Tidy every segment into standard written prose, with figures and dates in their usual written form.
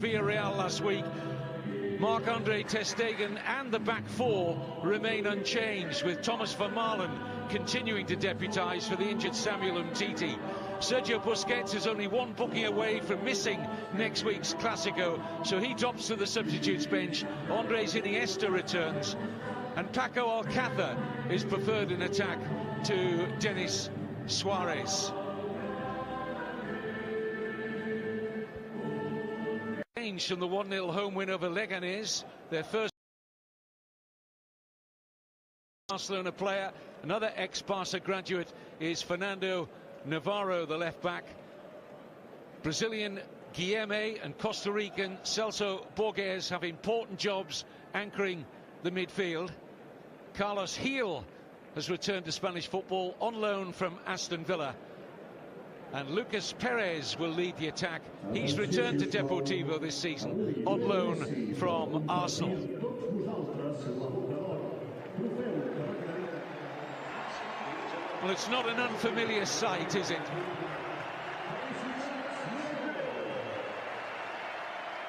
Villarreal last week. Marc-Andre ter Stegen and the back four remain unchanged, with Thomas van Malen continuing to deputise for the injured Samuel Umtiti. Sergio Busquets is only one booking away from missing next week's Clásico, so he drops to the substitutes bench. Andres Iniesta returns, and Paco Alcácer is preferred in attack to Denis Suarez. From the 1-0 home win over Leganés, their first Barcelona player. Another ex-Barca graduate is Fernando Navarro, the left-back. Brazilian Guilherme and Costa Rican Celso Borges have important jobs anchoring the midfield. Carlos Gil has returned to Spanish football on loan from Aston Villa. And Lucas Perez will lead the attack. He's returned to Deportivo this season on loan from Arsenal. Well, it's not an unfamiliar sight, is it?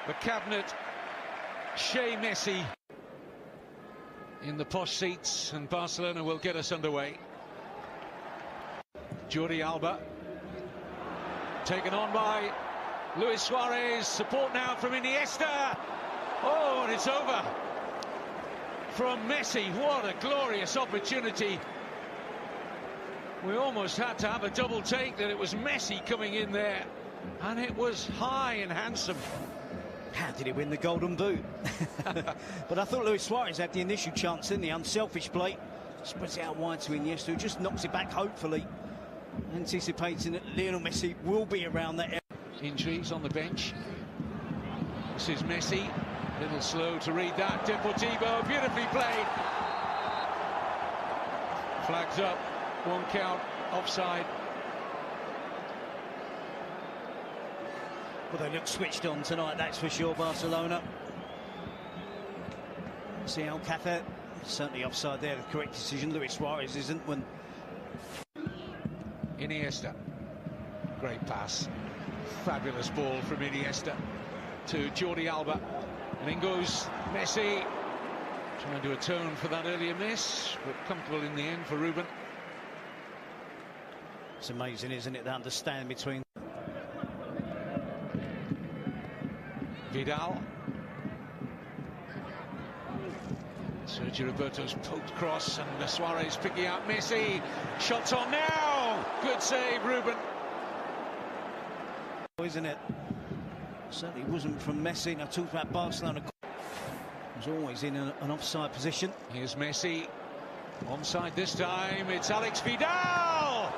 The cabinet, Shea Messi in the posh seats, and Barcelona will get us underway. Jordi Alba. Taken on by Luis Suarez. Support now from Iniesta. Oh, and it's over from Messi. What a glorious opportunity. We almost had to have a double take that it was Messi coming in there. And it was high and handsome. How did he win the Golden Boot? But I thought Luis Suarez had the initial chance in the unselfish play. Spreads it out wide to Iniesta, who just knocks it back, hopefully. Anticipating that Lionel Messi will be around that area. Injuries on the bench. This is Messi. A little slow to read that. Deportivo, beautifully played. Flags up. One count. Offside. Well, they look switched on tonight, that's for sure, Barcelona. See Alcácer. Certainly offside there, the correct decision. Luis Suarez isn't when... Iniesta, great pass, fabulous ball from Iniesta to Jordi Alba, and in goes Messi, trying to atone for that earlier miss, but comfortable in the end for Ruben. It's amazing, isn't it, the understanding between Vidal. Sergio Roberto's poked cross, and Suarez picking out Messi. Shots on now. Good save, Ruben. Isn't it? Certainly wasn't from Messi. Now, talking about Barcelona, was always in an offside position. Here's Messi. Onside this time. It's Alex Vidal.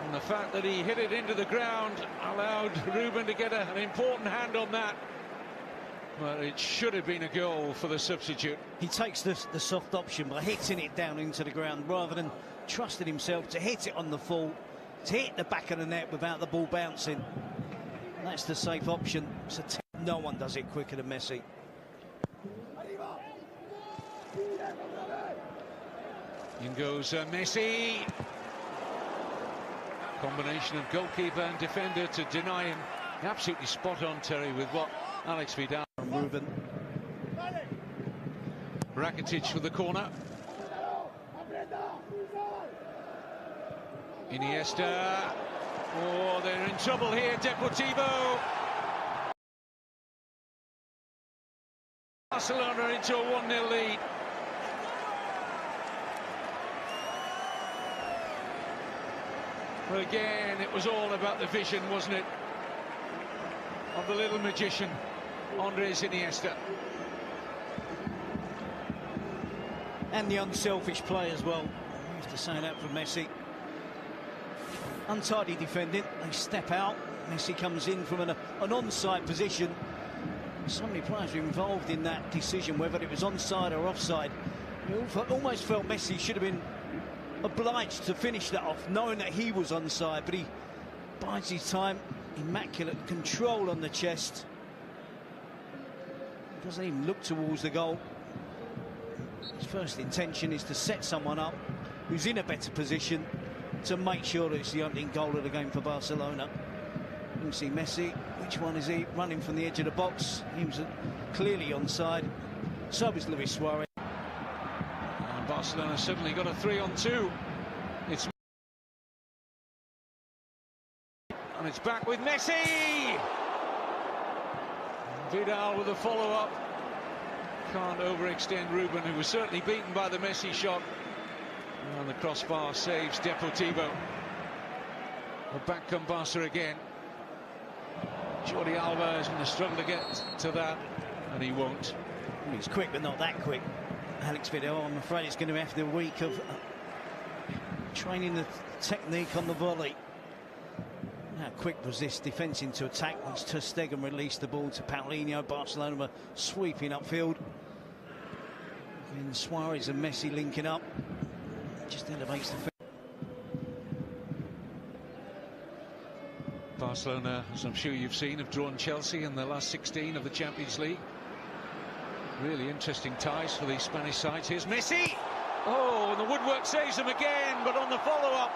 And the fact that he hit it into the ground allowed Ruben to get an important hand on that. Well, it should have been a goal for the substitute. He takes the soft option by hitting it down into the ground rather than trusting himself to hit it on the full, to hit the back of the net without the ball bouncing. That's the safe option. So no one does it quicker than Messi. In goes Messi. Combination of goalkeeper and defender to deny him. Absolutely spot on, Terry, with what Alex Vidal. Ruben. Rakitic with the corner. Iniesta. Oh, they're in trouble here, Deportivo. Barcelona into a 1-0 lead. Well, again, it was all about the vision, wasn't it, of the little magician, Andres Iniesta. And the unselfish play as well. I used to say that for Messi. Untidy defending, they step out. Messi comes in from an onside position. So many players were involved in that decision, whether it was onside or offside. You almost felt Messi should have been obliged to finish that off, knowing that he was onside, but he bides his time. Immaculate control on the chest. Doesn't even look towards the goal. His first intention is to set someone up who's in a better position to make sure that it's the opening goal of the game for Barcelona. You can see Messi Which one is he? Running from the edge of the box. He was clearly onside. So was Luis Suarez. And Barcelona suddenly got a 3-on-2. And it's back with Messi! Vidal with a follow-up. Can't overextend Ruben, who was certainly beaten by the Messi shot. And the crossbar saves Deportivo. But back come Barca again. Jordi Alba is going to struggle to get to that, and he won't. He's quick, but not that quick. Alex Vidal, I'm afraid it's going to be after a week of training the technique on the volley. How quick was this defence into attack once Ter Stegen released the ball to Paulinho. Barcelona were sweeping upfield. And Suarez and Messi linking up. Just elevates the field. Barcelona, as I'm sure you've seen, have drawn Chelsea in the last 16 of the Champions League. Really interesting ties for the Spanish sides. Here's Messi! Oh, and the woodwork saves him again, but on the follow-up,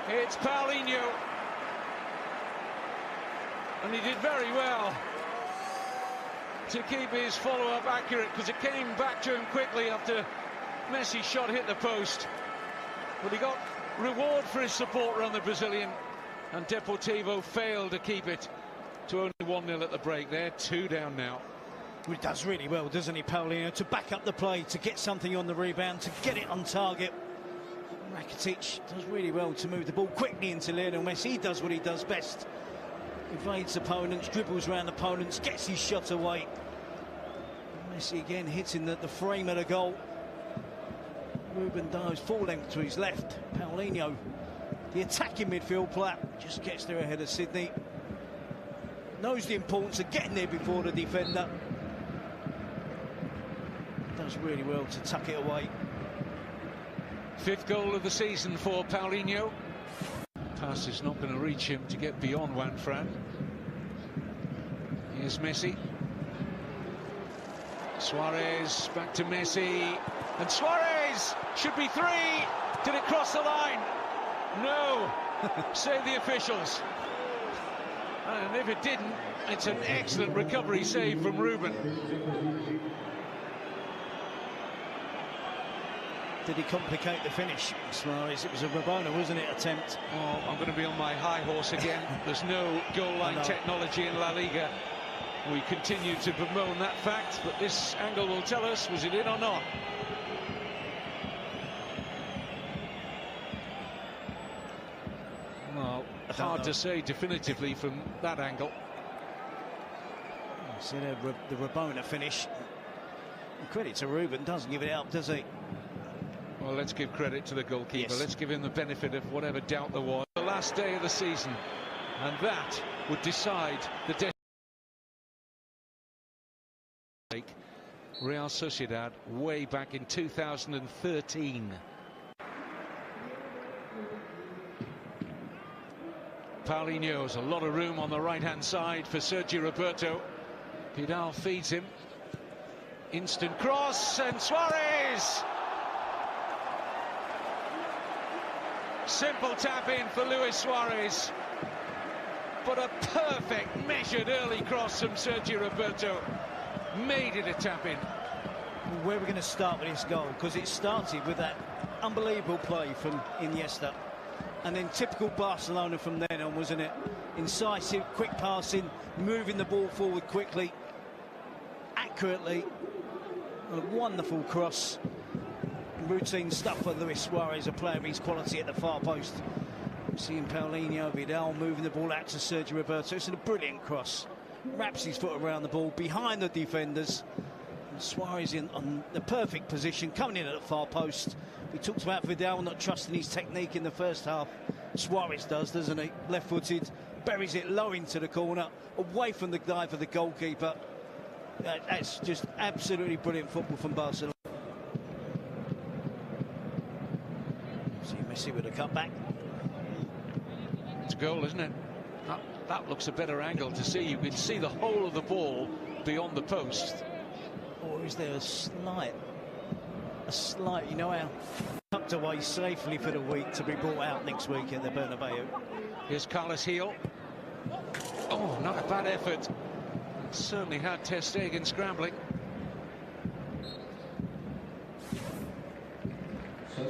it's Paulinho. And he did very well to keep his follow-up accurate, because it came back to him quickly after Messi's shot hit the post. But he got reward for his support around the Brazilian, and Deportivo failed to keep it to only 1-0 at the break. They're 2 down now. Well, he does really well, doesn't he, Paulinho, to back up the play, to get something on the rebound, to get it on target. Rakitic does really well to move the ball quickly into Lionel Messi. He does what he does best. Evades opponents, dribbles around opponents, gets his shot away. Messi again hitting the frame of the goal. Ruben dives full length to his left. Paulinho, the attacking midfield player, just gets there ahead of Sydney. Knows the importance of getting there before the defender. Does really well to tuck it away. 5th goal of the season for Paulinho. Pass is not going to reach him to get beyond Juan Fran. Here's Messi. Suarez back to Messi. And Suarez should be 3. Did it cross the line? No. Save the officials. And if it didn't, it's an excellent recovery save from Ruben. Did he complicate the finish, Suarez? It was a Rabona, wasn't it, attempt? Oh, I'm going to be on my high horse again. There's no goal line technology in La Liga. We continue to bemoan that fact, but this angle will tell us, was it in or not? Well, hard to say definitively from that angle. See the Rabona finish. And credit to Ruben, doesn't give it up, does he? Well, let's give credit to the goalkeeper. Yes. Let's give him the benefit of whatever doubt there was. The last day of the season, and that would decide the destiny. Real Sociedad way back in 2013. Paulinho has a lot of room on the right-hand side for Sergio Roberto. Vidal feeds him. Instant cross, and Suarez! Simple tap in for Luis Suarez, but a perfect measured early cross from Sergio Roberto made it a tap in. Where are we going to start with this goal? Because it started with that unbelievable play from Iniesta, and then typical Barcelona from then on, wasn't it? Incisive, quick passing, moving the ball forward quickly, accurately. A wonderful cross. Routine stuff for Luis Suarez, a player of his quality at the far post. Seeing Paulinho, Vidal moving the ball out to Sergio Roberto. It's a brilliant cross. Wraps his foot around the ball behind the defenders. And Suarez on the perfect position, coming in at the far post. We talked about Vidal not trusting his technique in the first half. Suarez does, doesn't he? Left-footed, buries it low into the corner, away from the dive of the goalkeeper. That's just absolutely brilliant football from Barcelona. See Messi with a cutback. It's a goal, isn't it? That looks a better angle to see. You can see the whole of the ball beyond the post. Or is there a slight, you know how tucked away safely for the week to be brought out next week at the Bernabeu. Here's Carlos Heel. Oh, not a bad effort. Certainly had Ter Stegen scrambling.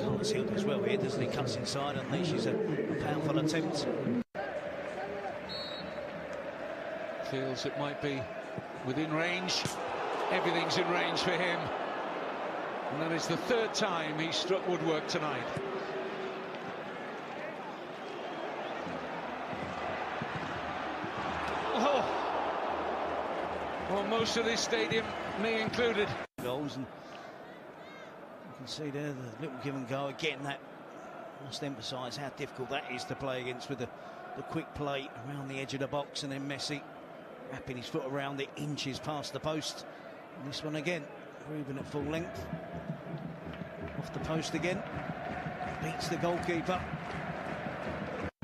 Carlos Hill does well here, doesn't he? Cuts inside, unleashes a powerful attempt. Feels it might be within range. Everything's in range for him. And that is the third time he struck woodwork tonight. Oh! Well, most of this stadium, me included. Goals, and you can see there the little give and go again. That must emphasise how difficult that is to play against, with the quick play around the edge of the box, and then Messi wrapping his foot around it inches past the post. And this one again, Ruben at full length, off the post again, beats the goalkeeper.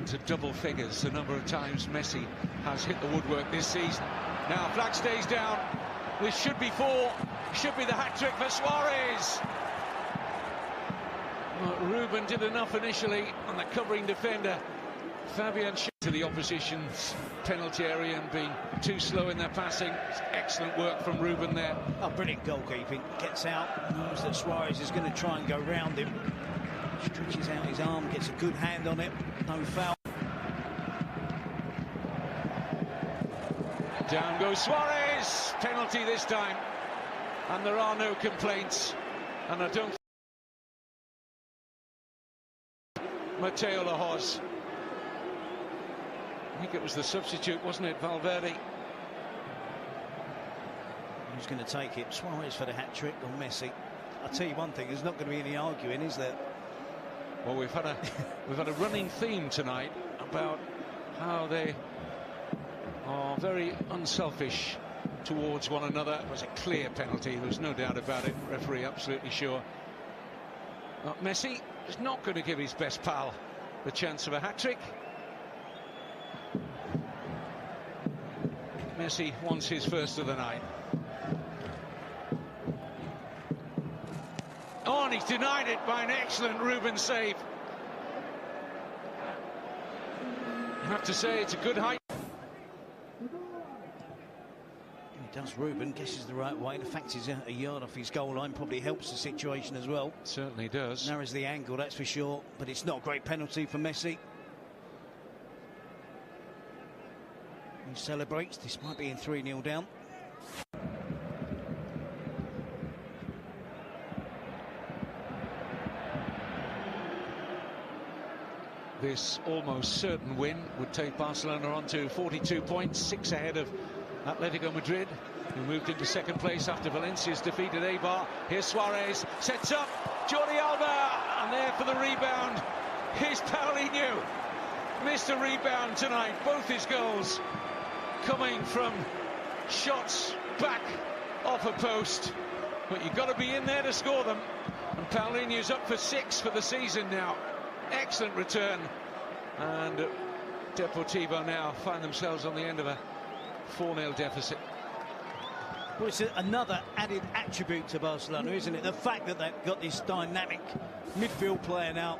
To double figures the number of times Messi has hit the woodwork this season. Now flag stays down. This should be four. Should be the hat-trick for Suarez. Well, Ruben did enough initially on the covering defender. Fabian to the opposition's penalty area and being too slow in their passing. Excellent work from Ruben there. Oh, brilliant goalkeeping. Gets out, knows that Suarez is going to try and go round him. Stretches out his arm, gets a good hand on it. No foul. Down goes Suarez. Penalty this time. And there are no complaints. And I don't... Mateo Lahoz. I think it was the substitute, wasn't it, Valverde? Who's going to take it? Suarez for the hat-trick on Messi. I'll tell you one thing, there's not going to be any arguing, is there? Well, we've had a running theme tonight about how they are very unselfish towards one another. It was a clear penalty, there was no doubt about it. Referee absolutely sure. Messi is not going to give his best pal the chance of a hat-trick. Messi wants his first of the night. Oh, and he's denied it by an excellent Ruben save. I have to say, it's a good height. He does. Ruben guesses the right way. The fact is a yard off his goal line probably helps the situation as well. Certainly does. Narrows the angle, that's for sure. But it's not a great penalty for Messi. He celebrates despite being 3-0 down. This almost certain win would take Barcelona on to 42 points, 6 ahead of Atletico Madrid, who moved into second place after Valencia's defeat at Eibar. Here's Suarez, sets up, Jordi Alba, and there for the rebound. Here's Paulinho. Missed a rebound tonight, both his goals coming from shots back off a post. But you've got to be in there to score them. And Paulinho's up for 6 for the season now. Excellent return, and Deportivo now find themselves on the end of a 4-0 deficit. Well, it's another added attribute to Barcelona, isn't it? The fact that they've got this dynamic midfield player now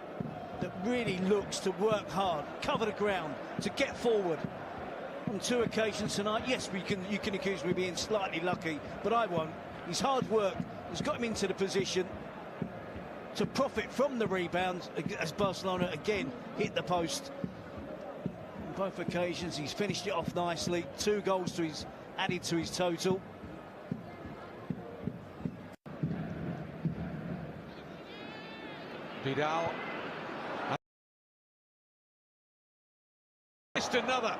that really looks to work hard, cover the ground, to get forward. On 2 occasions tonight, yes, you can accuse me of being slightly lucky, but I won't. His hard work has got him into the position to profit from the rebound as Barcelona again hit the post. On both occasions he's finished it off nicely. 2 goals to his added to his total. Vidal missed another.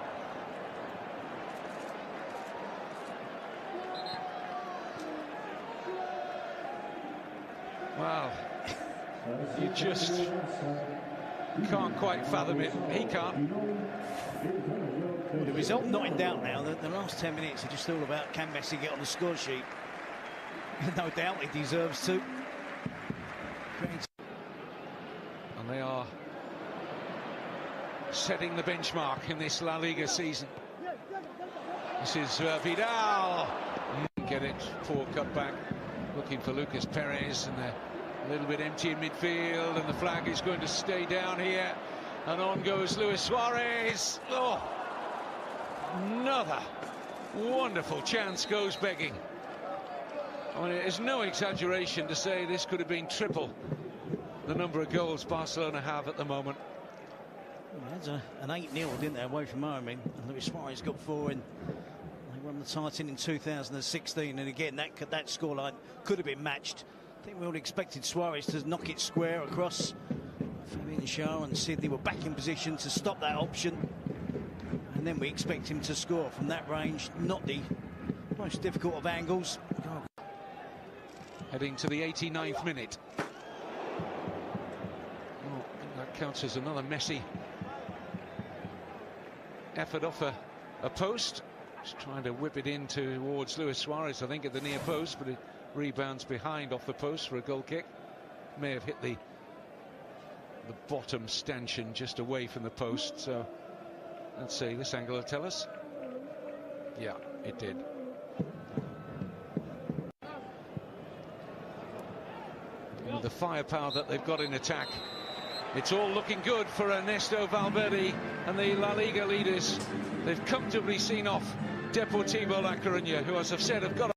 Wow. You just can't quite fathom it. He can't. The result not in doubt now. The last 10 minutes are just all about, can Messi get on the score sheet? No doubt he deserves to. And they are setting the benchmark in this La Liga season. This is Vidal. Get it, poor cutback. Looking for Lucas Perez, and they're a little bit empty in midfield, and the flag is going to stay down here. And on goes Luis Suarez. Oh, Another wonderful chance goes begging. I mean, it's no exaggeration to say this could have been triple the number of goals Barcelona have at the moment. They had an 8-0, didn't they, away from home, and Luis Suarez got 4 in. They won the title in 2016, and again, that scoreline could have been matched. I think we all expected Suarez to knock it square across. Fabian Schär and Sydney were back in position to stop that option, and then we expect him to score from that range, not the most difficult of angles. Heading to the 89th minute. Oh, I think that counts as another messy effort off a post. Just trying to whip it in towards Luis Suarez, I think, at the near post, but it rebounds behind off the post for a goal kick. May have hit the bottom stanchion just away from the post, so let's see, this angle will tell us. Yeah, it did. With the firepower that they've got in attack, it's all looking good for Ernesto Valverde and the La Liga leaders. They've comfortably seen off Deportivo La Coruna, who, as I've said, have got